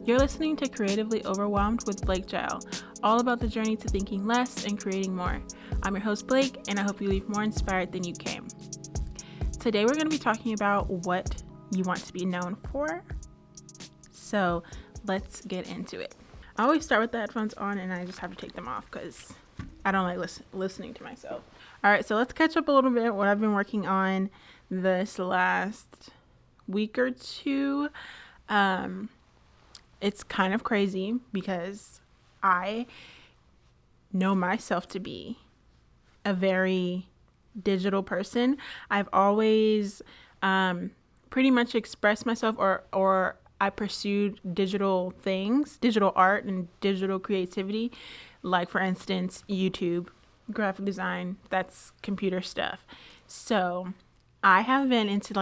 You're listening to Creatively Overwhelmed with Blake Jael, all about the journey to thinking less and creating more. I'm your host, Blake, and I hope you leave more inspired than you came. Today, we're going to be talking about what you want to be known for. So let's get into it. I always start with the headphones on, and I just have to take them off because I don't like listening to myself. All right, so let's catch up a little bit what I've been working on this last week or two. It's kind of crazy because I know myself to be a very digital person. I've always pretty much expressed myself or I pursued digital things, digital art and digital creativity. Like, for instance, YouTube, graphic design, that's computer stuff. So I have been into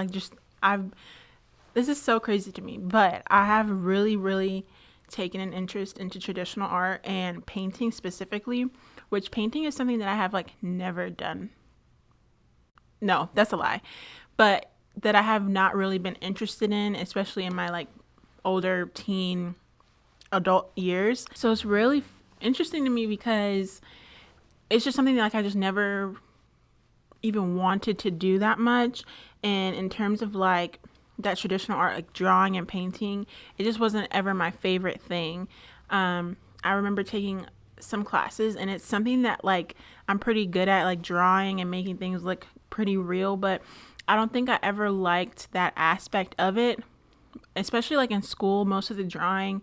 this is so crazy to me, but I have really taken an interest into traditional art and painting specifically, which painting is something that I have never done. No, that's a lie. But that I have not really been interested in, especially in my older teen adult years. So it's really interesting to me because it's just something that I just never even wanted to do that much. And in terms of that traditional art, drawing and painting, it just wasn't ever my favorite thing. I remember taking some classes, and it's something that I'm pretty good at, drawing and making things look pretty real, but I don't think I ever liked that aspect of it, especially in school. Most of the drawings,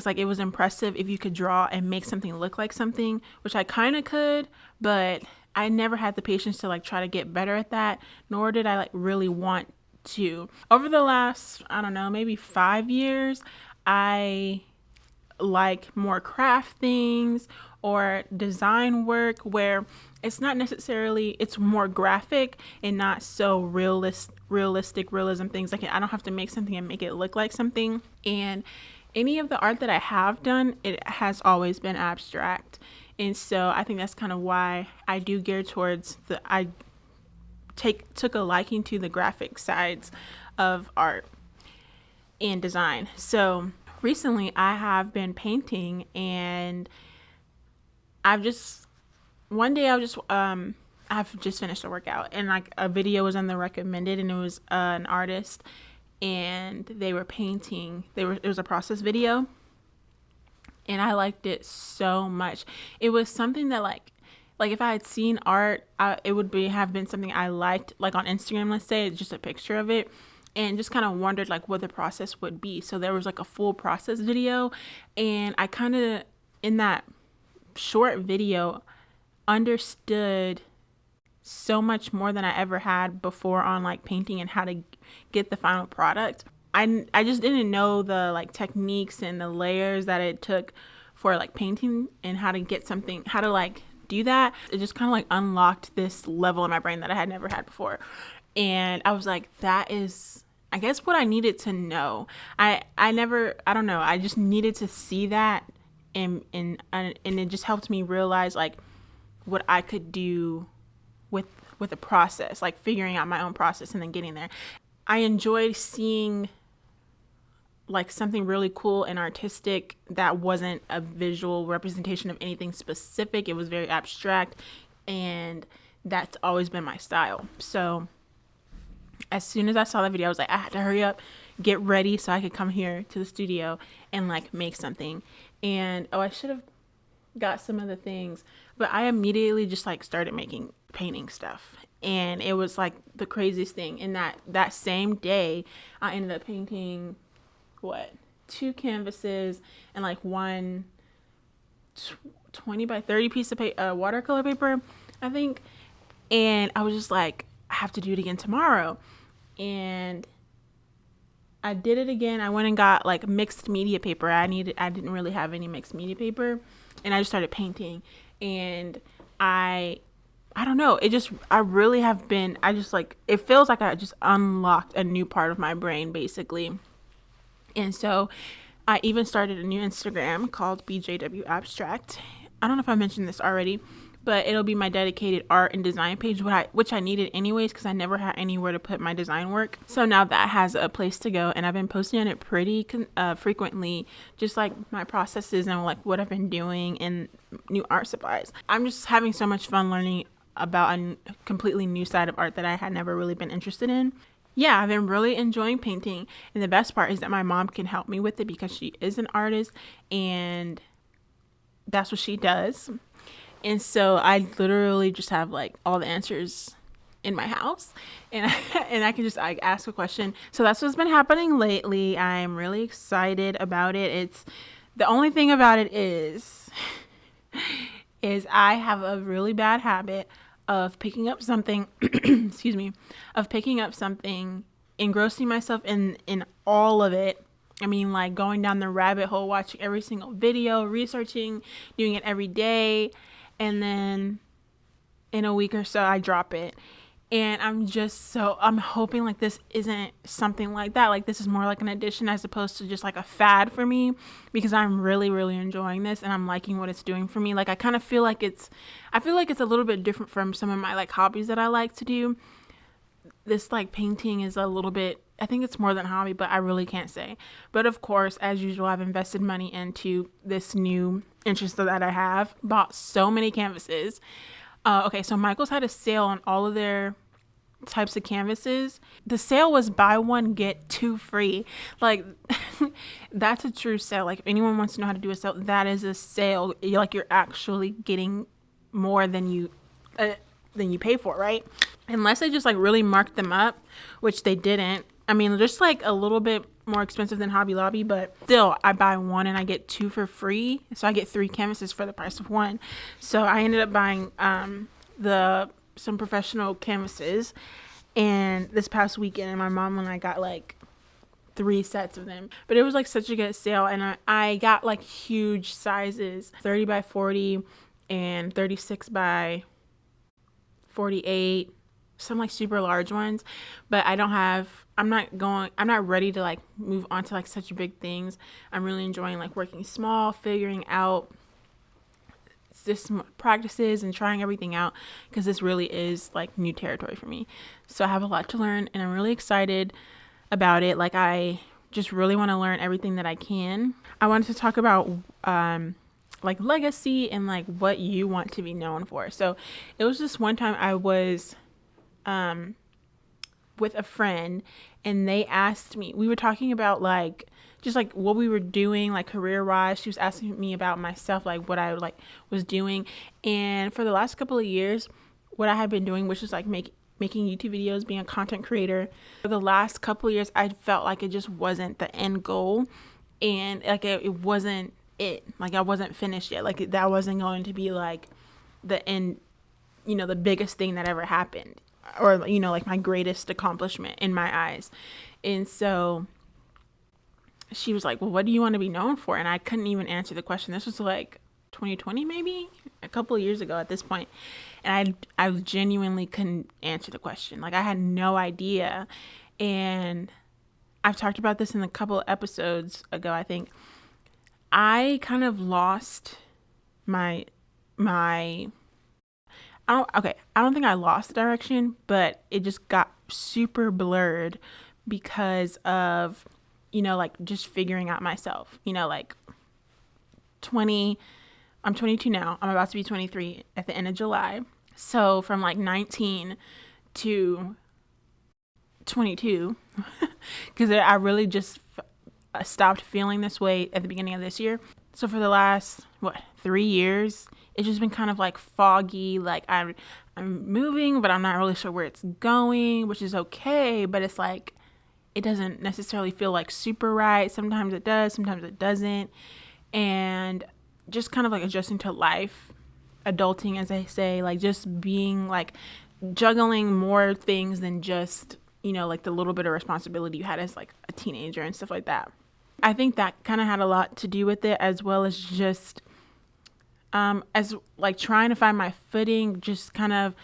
it was impressive if you could draw and make something look like something, which I kind of could, but I never had the patience to try to get better at that, nor did I really want to. Over the last, I don't know, maybe 5 years, I like more craft things or design work where it's not necessarily, it's more graphic and not so realism things. I don't have to make something and make it look like something. And any of the art that I have done, it has always been abstract. And so I think that's kind of why I do gear towards I took a liking to the graphic sides of art and design. So recently I have been painting, and I've just finished a workout, and a video was on the recommended, and it was an artist, and they were painting. It was a process video, and I liked it so much. It was something that if I had seen art, it would have been something I liked, on Instagram, let's say, just a picture of it, and just kind of wondered what the process would be. So there was a full process video, and I kind of, in that short video, understood so much more than I ever had before on how to get the final product. I just didn't know the techniques and the layers that it took for painting and how to get something, how to do that. It just kind of unlocked this level in my brain that I had never had before. And I was that is, I guess, what I needed to know. I don't know. I just needed to see that, and it just helped me realize what I could do with a process, figuring out my own process and then getting there. I enjoyed seeing something really cool and artistic that wasn't a visual representation of anything specific. It was very abstract, and that's always been my style. So as soon as I saw that video, I was I had to hurry up, get ready so I could come here to the studio and make something. And I should have got some of the things, but I immediately just started painting stuff. And it was the craziest thing. In that same day, I ended up painting 2 canvases and one 20 by 30 piece of watercolor paper, I think. And I was just I have to do it again tomorrow. And I did it again. I went and got mixed media paper. I didn't really have any mixed media paper, and I just started painting. And I don't know. It feels like I just unlocked a new part of my brain, basically. And so I even started a new Instagram called BJW Abstract. I don't know if I mentioned this already, but it'll be my dedicated art and design page, which I needed anyways because I never had anywhere to put my design work. So now that has a place to go, and I've been posting on it pretty frequently, just like my processes and like what I've been doing and new art supplies. I'm just having so much fun learning about a completely new side of art that I had never really been interested in. Yeah, I've been really enjoying painting, and the best part is that my mom can help me with it because she is an artist and that's what she does. And so I literally just have like all the answers in my house, and I can just like ask a question. So that's what's been happening lately. I'm really excited about it. It's the only thing about it is I have a really bad habit of picking up something, excuse me, of picking up something, engrossing myself in all of it. I mean, like going down the rabbit hole, watching every single video, researching, doing it every day. And then in a week or so, I drop it. And I'm hoping like this isn't something like that. Like this is more like an addition as opposed to just like a fad for me, because I'm really, really enjoying this and I'm liking what it's doing for me. Like I kind of feel like it's a little bit different from some of my like hobbies that I like to do. This like painting is a little bit, I think it's more than a hobby, but I really can't say. But of course, as usual, I've invested money into this new interest that I have. Bought so many canvases. Okay, so Michael's had a sale on all of their types of canvases. The sale was buy one, get two free. Like, that's a true sale. Like, if anyone wants to know how to do a sale, that is a sale. Like, you're actually getting more than you pay for, right? Unless they just, like, really marked them up, which they didn't. I mean, just, like, a little bit more expensive than Hobby Lobby, but still, I buy one and I get two for free. So I get 3 canvases for the price of one. So I ended up buying some professional canvases, and this past weekend, and my mom and I got like 3 sets of them. But it was like such a good sale, and I got like huge sizes, 30 by 40 and 36 by 48, some like super large ones. But I'm not ready to like move on to like such big things. I'm really enjoying like working small, figuring out just practices and trying everything out, because this really is like new territory for me. So I have a lot to learn, and I'm really excited about it. Like I just really want to learn everything that I can. I wanted to talk about like legacy and like what you want to be known for. So it was just one time I was with a friend, and they asked me, we were talking about like just like what we were doing like career wise. She was asking me about myself, like what I like was doing. And for the last couple of years, what I had been doing, which is like making YouTube videos, being a content creator. For the last couple of years, I felt like it just wasn't the end goal, and like it wasn't it. Like I wasn't finished yet. Like that wasn't going to be like the end, the biggest thing that ever happened, or like my greatest accomplishment in my eyes. And so she was like, well, what do you want to be known for? And I couldn't even answer the question. This was like 2020, maybe a couple of years ago at this point. And I genuinely couldn't answer the question. Like I had no idea. And I've talked about this in a couple of episodes ago, I think. I kind of lost I don't think I lost the direction, but it just got super blurred because of, like just figuring out myself, like I'm 22 now. I'm about to be 23 at the end of July. So from like 19 to 22, because I really just stopped feeling this way at the beginning of this year. So for the last, 3 years, it's just been kind of like foggy. Like I'm moving, but I'm not really sure where it's going, which is okay. But it's like, it doesn't necessarily feel like super right. Sometimes it does, sometimes it doesn't. And just kind of like adjusting to life, adulting, as I say, like just being like juggling more things than just, like the little bit of responsibility you had as like a teenager and stuff like that. I think that kind of had a lot to do with it, as well as just as like trying to find my footing, just kind of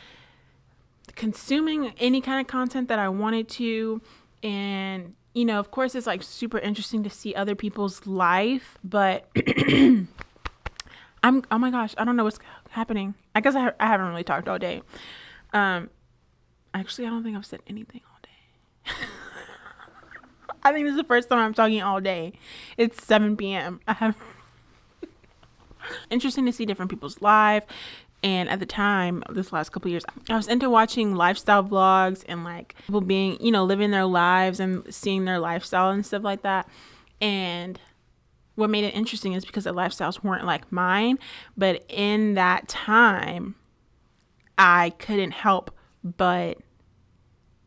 consuming any kind of content that I wanted to. And, of course, it's like super interesting to see other people's life, but Oh my gosh, I don't know what's happening. I guess I haven't really talked all day. Actually, I don't think I've said anything all day. I think this is the first time I'm talking all day. It's 7 p.m. I have interesting to see different people's life. And at the time, this last couple of years, I was into watching lifestyle vlogs and like people being, living their lives and seeing their lifestyle and stuff like that. And what made it interesting is because the lifestyles weren't like mine. But in that time, I couldn't help but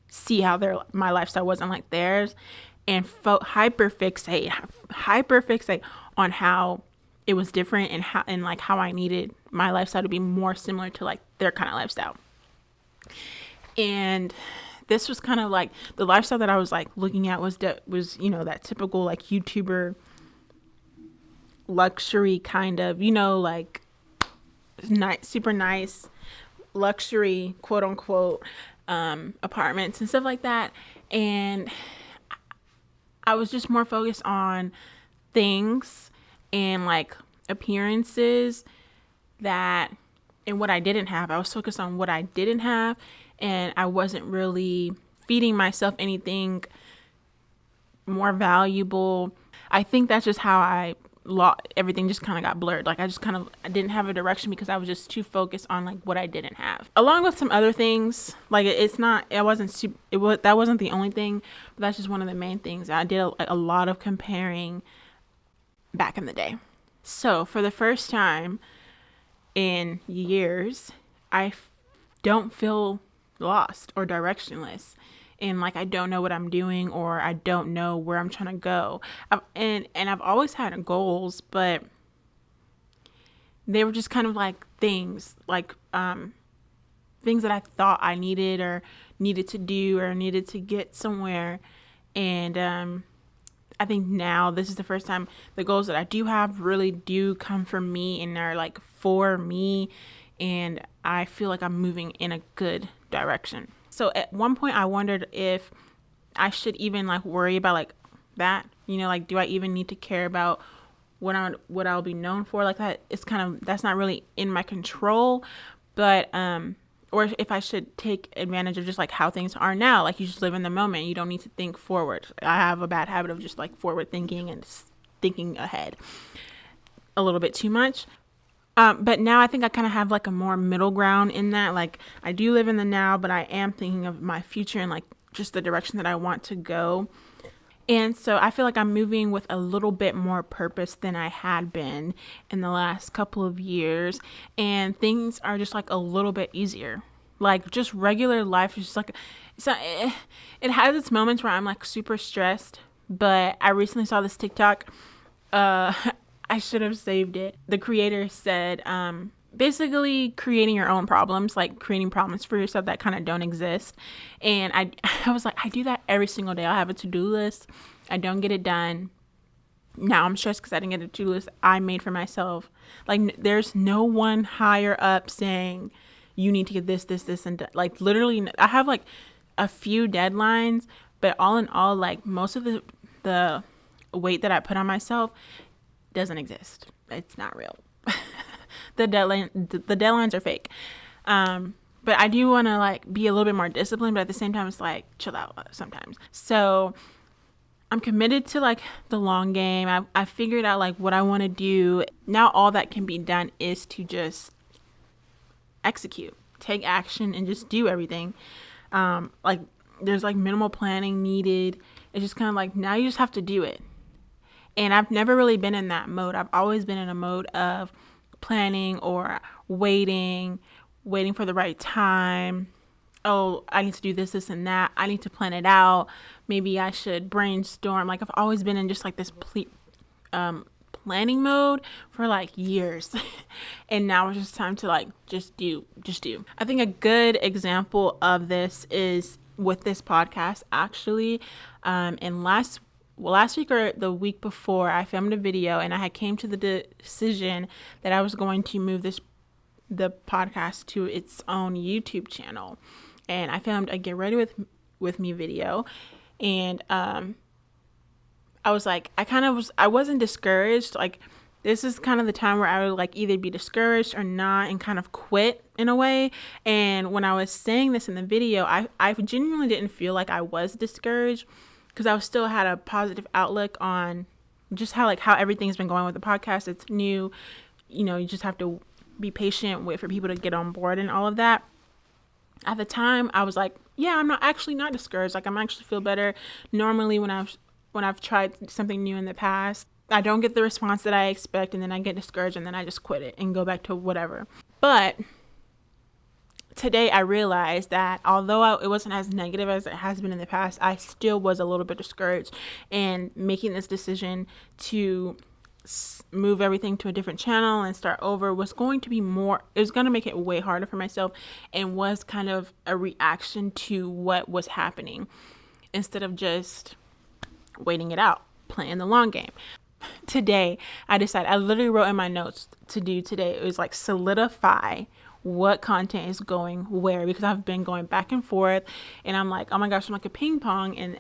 see how my lifestyle wasn't like theirs, and felt hyper fixate on how it was different, and how I needed my lifestyle to be more similar to like their kind of lifestyle. And this was kind of like the lifestyle that I was like looking at was that typical like YouTuber luxury kind of, like super nice luxury quote unquote apartments and stuff like that. And I was just more focused on things and like appearances and what I didn't have. I was focused on what I didn't have, and I wasn't really feeding myself anything more valuable. I think that's just how everything just kind of got blurred. Like I didn't have a direction because I was just too focused on like what I didn't have, along with some other things. Like that wasn't the only thing, but that's just one of the main things. I did a lot of comparing back in the day. So for the first time in years, I don't feel lost or directionless, and like I don't know what I'm doing, or I don't know where I'm trying to go. I've always had goals, but they were just kind of like things that I thought I needed to do or needed to get somewhere. And I think now this is the first time the goals that I do have really do come from me and are like for me, and I feel like I'm moving in a good direction. So at one point I wondered if I should even like worry about like that, like do I even need to care about what I'll be known for? Like that, that's not really in my control. But or if I should take advantage of just like how things are now. Like you just live in the moment. You don't need to think forward. I have a bad habit of just like forward thinking and thinking ahead a little bit too much. But now I think I kind of have like a more middle ground in that. Like I do live in the now, but I am thinking of my future and like just the direction that I want to go. And so I feel like I'm moving with a little bit more purpose than I had been in the last couple of years. And things are just like a little bit easier. Like just regular life is just like, it has its moments where I'm like super stressed. But I recently saw this TikTok. I should have saved it. The creator said, basically creating your own problems, like creating problems for yourself that kind of don't exist. And I was like, I do that every single day. I'll have a to-do list. I don't get it done. Now I'm stressed because I didn't get a to-do list I made for myself. Like there's no one higher up saying you need to get this, and like literally I have like a few deadlines, but all in all, like most of the weight that I put on myself doesn't exist. It's not real. The deadlines are fake. But I do want to like be a little bit more disciplined, but at the same time it's like chill out sometimes. So I'm committed to like the long game. I figured out like what I want to do. Now all that can be done is to just execute, take action, and just do everything. Like there's like minimal planning needed. It's just kind of like now you just have to do it. And I've never really been in that mode. I've always been in a mode of planning or waiting for the right time. Oh, I need to do this, and that. I need to plan it out. Maybe I should brainstorm. Like I've always been in just like this planning mode for like years. And now it's just time to like just do. I think a good example of this is with this podcast actually. And last week or the week before, I filmed a video and I had came to the decision that I was going to move the podcast to its own YouTube channel. And I filmed a get ready with me video. And I was like, I wasn't discouraged. Like this is kind of the time where I would like either be discouraged or not and kind of quit in a way. And when I was saying this in the video, I genuinely didn't feel like I was discouraged, because I was still had a positive outlook on just how everything's been going with the podcast. It's new, you just have to be patient, wait for people to get on board and all of that. At the time, I was like, yeah, I'm not discouraged. Like, I'm actually feel better. Normally when I've tried something new in the past, I don't get the response that I expect, and then I get discouraged, and then I just quit it and go back to whatever. But today I realized that although it wasn't as negative as it has been in the past, I still was a little bit discouraged, and making this decision to move everything to a different channel and start over was going to be it was going to make it way harder for myself, and was kind of a reaction to what was happening instead of just waiting it out, playing the long game. Today I literally wrote in my notes to do today, it was like solidify what content is going where, because I've been going back and forth, and I'm like, oh my gosh, I'm like a ping pong, and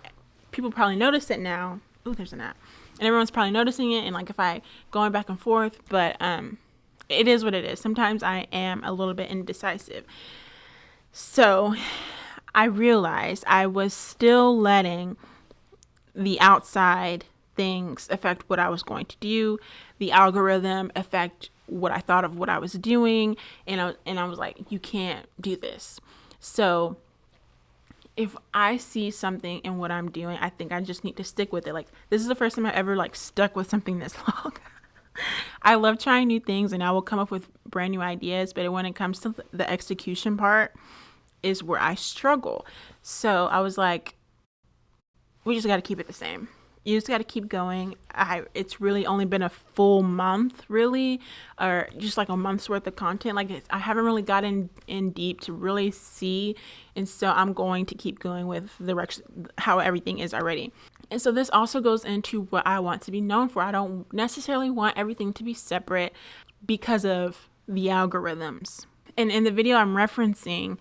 people probably notice it now. Oh, there's an app, and everyone's probably noticing it, and like if I going back and forth, but it is what it is. Sometimes I am a little bit indecisive. So I realized I was still letting the outside things affect what I was going to do, the algorithm affect what I thought of what I was doing, and I was like, you can't do this. So if I see something in what I'm doing, I think I just need to stick with it. Like, this is the first time I ever like stuck with something this long. I love trying new things, and I will come up with brand new ideas, but when it comes to the execution part is where I struggle. So I was like, we just got to keep it the same. You just got to keep going. It's really only been a full month, really, or just like a month's worth of content. Like, I haven't really gotten in deep to really see, and so I'm going to keep going with the direction how everything is already. And so this also goes into what I want to be known for. I don't necessarily want everything to be separate because of the algorithms. And in the video I'm referencing,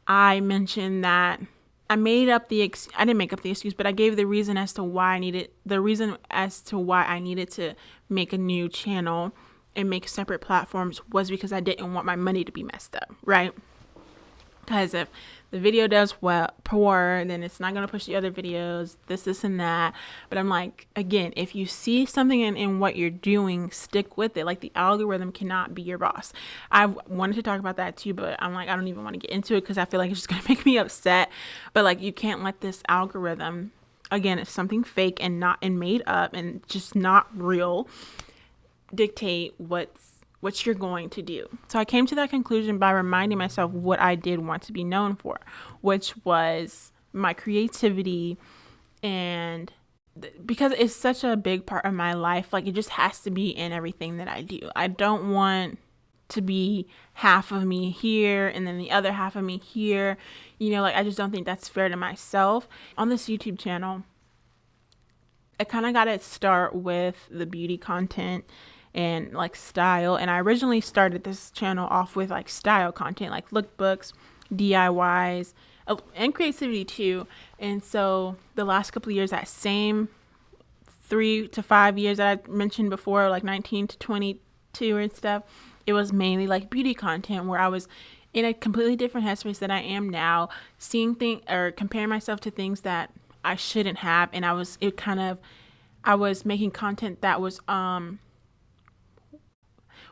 I mentioned that I made up I didn't make up the excuse, but I gave the reason as to why I needed to make a new channel and make separate platforms was because I didn't want my money to be messed up, right? Because if the video does poor, then it's not going to push the other videos, this and that. But I'm like, again, if you see something in what you're doing, stick with it. Like, the algorithm cannot be your boss. I wanted to talk about that too, but I'm like, I don't even want to get into it because I feel like it's just going to make me upset. But like, you can't let this algorithm, again, it's something fake and made up and just not real, dictate what you're going to do. So I came to that conclusion by reminding myself what I did want to be known for, which was my creativity. And because it's such a big part of my life, like, it just has to be in everything that I do. I don't want to be half of me here and then the other half of me here. Like, I just don't think that's fair to myself. On this YouTube channel, I kind of got to start with the beauty content and like style. And I originally started this channel off with like style content, like lookbooks, DIYs, and creativity too. And so the last couple of years, that same 3 to 5 years that I mentioned before, like 19 to 22 and stuff, it was mainly like beauty content where I was in a completely different headspace than I am now, seeing things or comparing myself to things that I shouldn't have. And I was making content that was,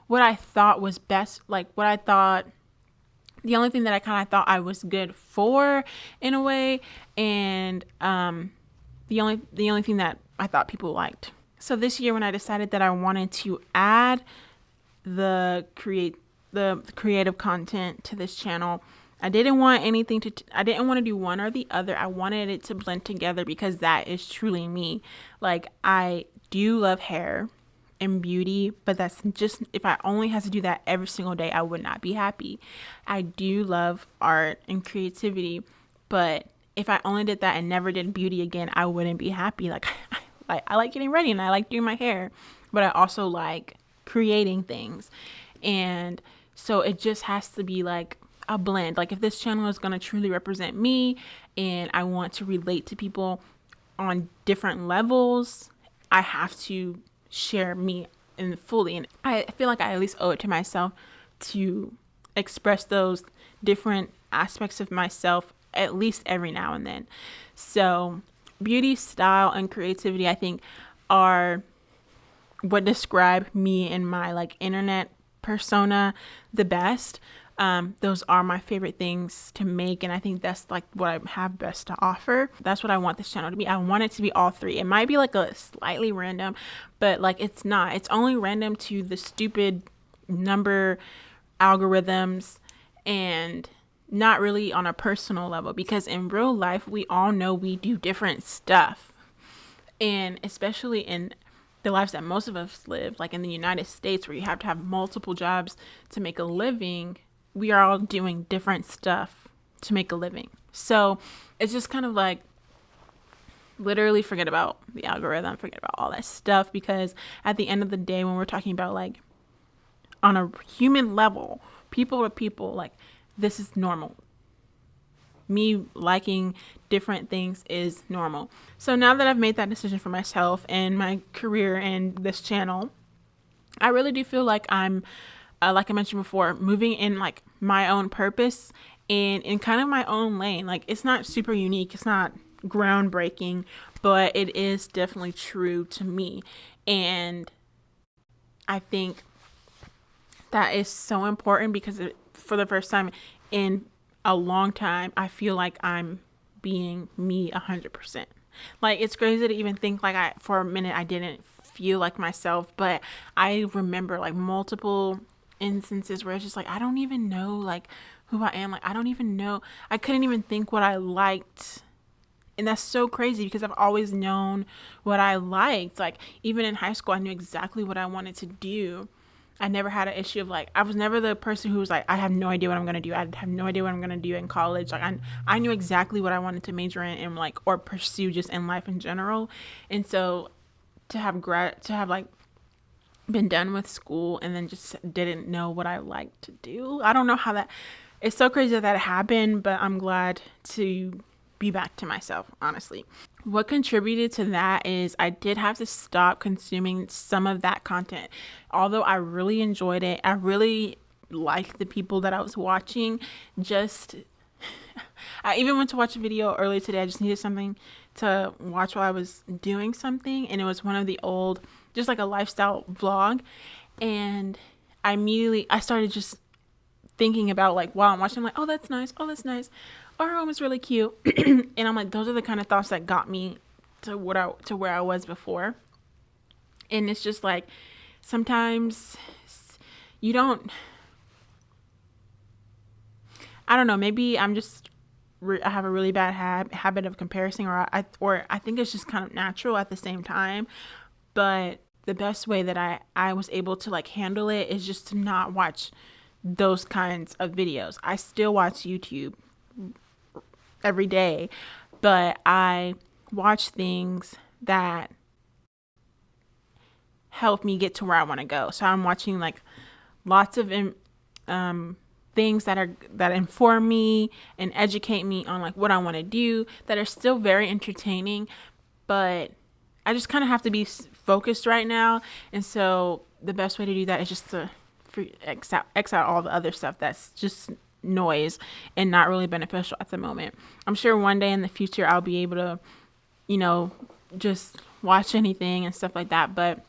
what I thought was best, like what I thought, the only thing that I kind of thought I was good for in a way, and the only thing that I thought people liked. So this year when I decided that I wanted to add the creative content to this channel, I didn't want to do one or the other. I wanted it to blend together because that is truly me. Like, I do love hair and beauty, but that's just, if I only had to do that every single day, I would not be happy. I do love art and creativity, but if I only did that and never did beauty again, I wouldn't be happy. Like, I like getting ready and I like doing my hair, but I also like creating things. And so it just has to be like a blend. Like, if this channel is going to truly represent me and I want to relate to people on different levels, I have to share me and fully. And I feel like I at least owe it to myself to express those different aspects of myself at least every now and then. So beauty, style, and creativity, I think, are what describe me and my like internet persona the best. Those are my favorite things to make, and I think that's like what I have best to offer. That's what I want this channel to be. I want it to be all three. It might be like a slightly random, but like it's not. It's only random to the stupid number algorithms and not really on a personal level, because in real life we all know we do different stuff, and especially in the lives that most of us live, like in the United States, where you have to have multiple jobs to make a living, we are all doing different stuff to make a living. So it's just kind of like, literally forget about the algorithm, forget about all that stuff, because at the end of the day, when we're talking about like on a human level, people to people, like this is normal. Me liking different things is normal. So now that I've made that decision for myself and my career and this channel, I really do feel like I'm, like I mentioned before, moving in like my own purpose and in kind of my own lane. Like it's not super unique, it's not groundbreaking, but it is definitely true to me. And I think that is so important, because for the first time in a long time, I feel like I'm being me 100%. Like it's crazy to even think like for a minute I didn't feel like myself, but I remember like multiple instances where it's just like I don't even know like who I am. Like I don't even know. I couldn't even think what I liked. And that's so crazy, because I've always known what I liked. Like even in high school, I knew exactly what I wanted to do. I never had an issue of like, I was never the person who was like, I have no idea what I'm going to do. I have no idea what I'm going to do in college. Like I knew exactly what I wanted to major in and like, or pursue just in life in general. And so to have like been done with school and then just didn't know what I liked to do. I don't know how that, it's so crazy that happened, but I'm glad to be back to myself, honestly. What contributed to that is I did have to stop consuming some of that content. Although I really enjoyed it, I really liked the people that I was watching. I even went to watch a video earlier today. I just needed something to watch while I was doing something, and it was one of the old, just like a lifestyle vlog. And I started just thinking about like while I'm watching, I'm like, oh, that's nice. Oh, that's nice. Our home is really cute. And I'm like, those are the kind of thoughts that got me to where I was before. And it's just like, sometimes you don't, I don't know, maybe I'm just, I have a really bad habit of comparison, or I think it's just kind of natural at the same time. But the best way that I was able to like handle it is just to not watch those kinds of videos. I still watch YouTube every day, but I watch things that help me get to where I want to go. So I'm watching like lots of things that inform me and educate me on like what I want to do, that are still very entertaining, but I just kind of have to be focused right now. And so the best way to do that is just to X out all the other stuff that's just noise and not really beneficial at the moment. I'm sure one day in the future I'll be able to, just watch anything and stuff like that. But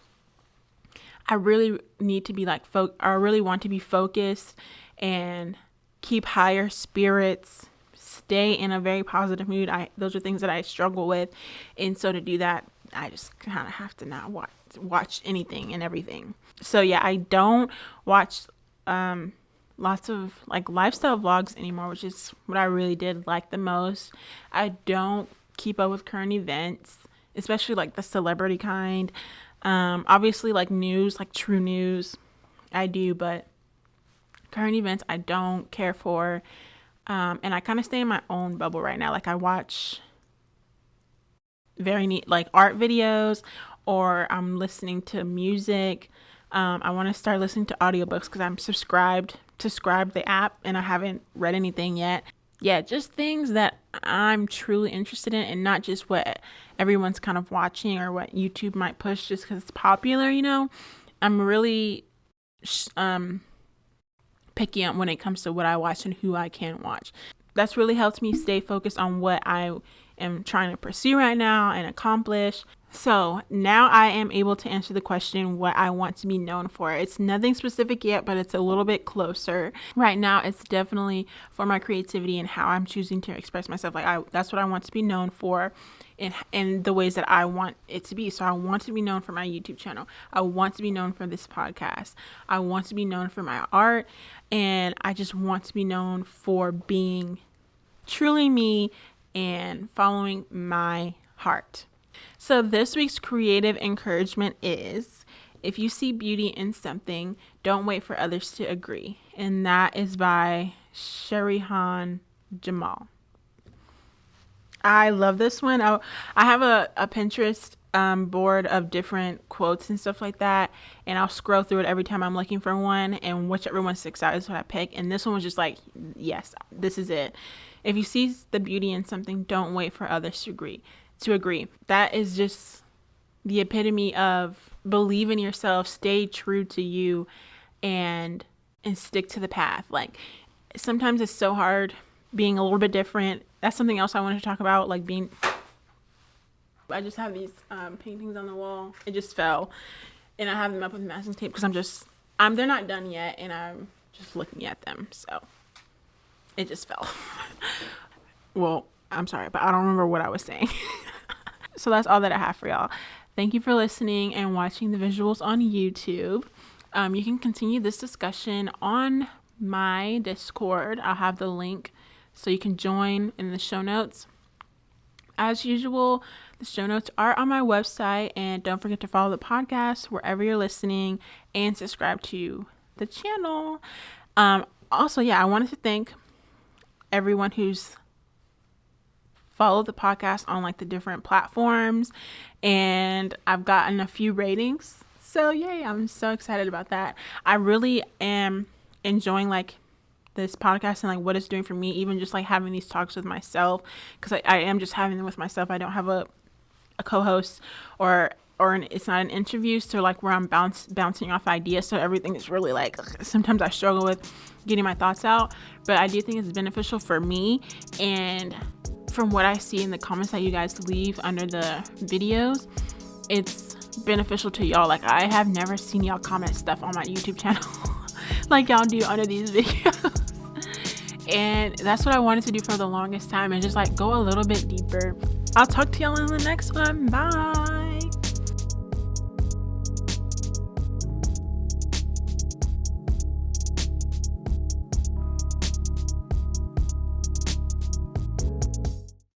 I really need to be like, I really want to be focused and keep higher spirits, stay in a very positive mood. Those are things that I struggle with. And so to do that, I just kind of have to not watch anything and everything. So yeah, I don't watch lots of like lifestyle vlogs anymore, which is what I really did like the most. I don't keep up with current events, especially like the celebrity kind. Obviously like news, like true news, I do, but current events I don't care for. And I kind of stay in my own bubble right now. Like I watch very neat like art videos, or I'm listening to music. I want to start listening to audiobooks because I'm subscribed to Scribe, the app, and I haven't read anything yet. Yeah, just things that I'm truly interested in, and not just what everyone's kind of watching or what YouTube might push just because it's popular, I'm really picky on when it comes to what I watch and who I can watch. That's really helped me stay focused on what I am trying to pursue right now and accomplish. So now I am able to answer the question what I want to be known for. It's nothing specific yet, but it's a little bit closer. Right now, it's definitely for my creativity and how I'm choosing to express myself. That's what I want to be known for in the ways that I want it to be. So I want to be known for my YouTube channel. I want to be known for this podcast. I want to be known for my art. And I just want to be known for being truly me and following my heart. So this week's creative encouragement is, if you see beauty in something, don't wait for others to agree. And that is by Sherihan Jamal. I love this one. I have a Pinterest board of different quotes and stuff like that, and I'll scroll through it every time I'm looking for one, and whichever one sticks out is what I pick. And this one was just like, yes, this is it. If you see the beauty in something, don't wait for others to agree. That is just the epitome of believe in yourself, stay true to you, and stick to the path. Like, sometimes it's so hard being a little bit different. That's something else I wanted to talk about, like being. I just have these paintings on the wall. It just fell, and I have them up with masking tape because they're not done yet, and I'm just looking at them. So it just fell. Well, I'm sorry, but I don't remember what I was saying. So that's all that I have for y'all. Thank you for listening and watching the visuals on YouTube. You can continue this discussion on my Discord. I'll have the link so you can join in the show notes. As usual, the show notes are on my website, and don't forget to follow the podcast wherever you're listening and subscribe to the channel. Also, I wanted to thank everyone who's followed the podcast on like the different platforms, and I've gotten a few ratings. So yay, I'm so excited about that. I really am enjoying like this podcast and like what it's doing for me, even just like having these talks with myself, because I am just having them with myself. I don't have a co-host or it's not an interview, so like where I'm bouncing off ideas. So everything is really like, sometimes I struggle with getting my thoughts out, but I do think it's beneficial for me. And from what I see in the comments that you guys leave under the videos, it's beneficial to y'all. Like, I have never seen y'all comment stuff on my YouTube channel like y'all do under these videos. And that's what I wanted to do for the longest time, and just like go a little bit deeper. I'll talk to y'all in the next one. Bye.